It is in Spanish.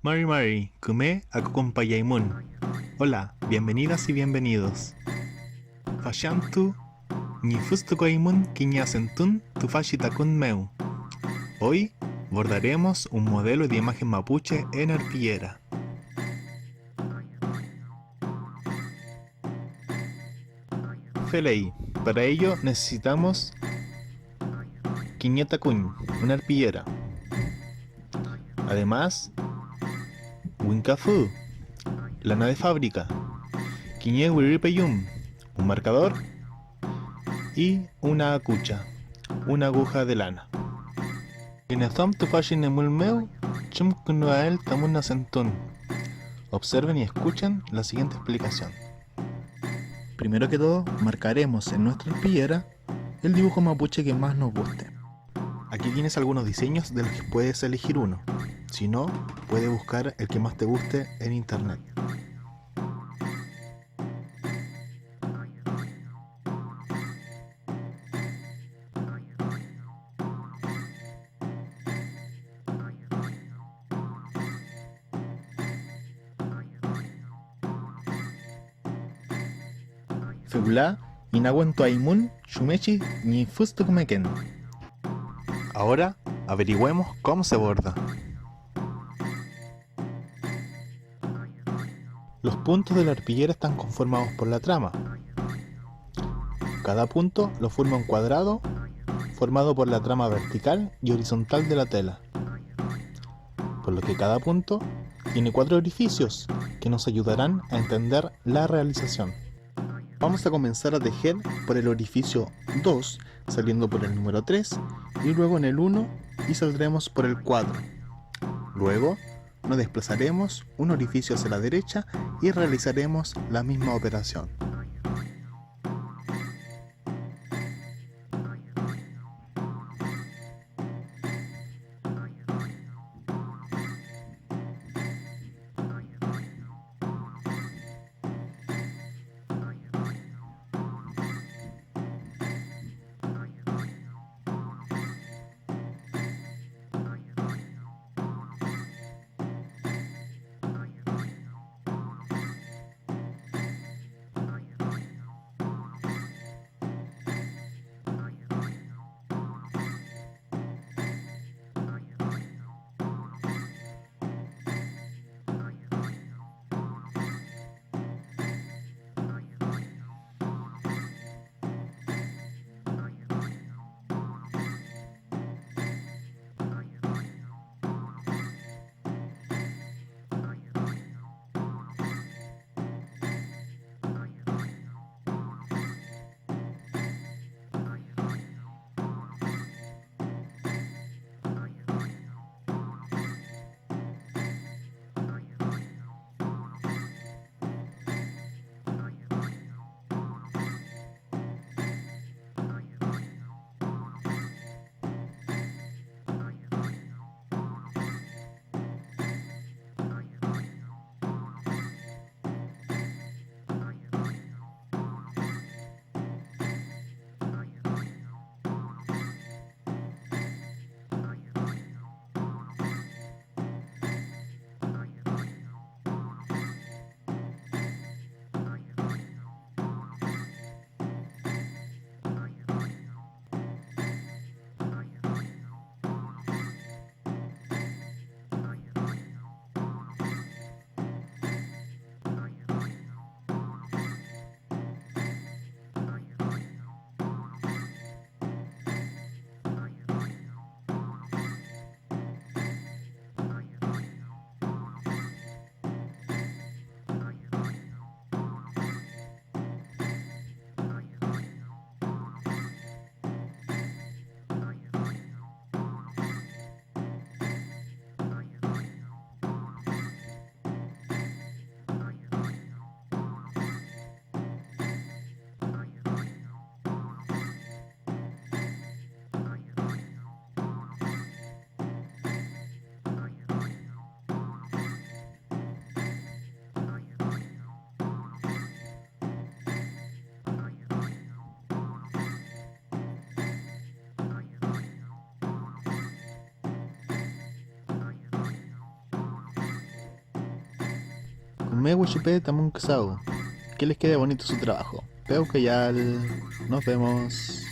Mari Mari, kume ako kumpayaimun. Hola, bienvenidas y bienvenidos. Fashantu, ni fustukoimun kiñasentun tu fashitakun meu. Hoy bordaremos un modelo de imagen mapuche en arpillera. Felei, para ello necesitamos Quiñeta-Cuñ, una arpillera. Además, Wincafu, lana de fábrica, Quiñe-Wiripeyum, un marcador y una acucha, una aguja de lana. Inezom tu fashin emul meu, chum kunuael tamuna sentun. Observen y escuchen la siguiente explicación. Primero que todo, marcaremos en nuestra arpillera el dibujo mapuche que más nos guste. Aquí tienes algunos diseños de los que puedes elegir uno. Si no, puedes buscar el que más te guste en internet. Febula, Inaguento Aimun, Shumechi, ni Fustukmeken. Ahora, averigüemos cómo se borda. Los puntos de la arpillera están conformados por la trama. Cada punto lo forma un cuadrado formado por la trama vertical y horizontal de la tela, por lo que cada punto tiene 4 orificios que nos ayudarán a entender la realización. Vamos a comenzar a tejer por el orificio 2, saliendo por el número 3, y luego en el 1 y saldremos por el 4. Luego nos desplazaremos un orificio hacia la derecha y realizaremos la misma operación. Mewichupe Tamun Ksau. Que les quede bonito su trabajo. Peukayal. Nos vemos.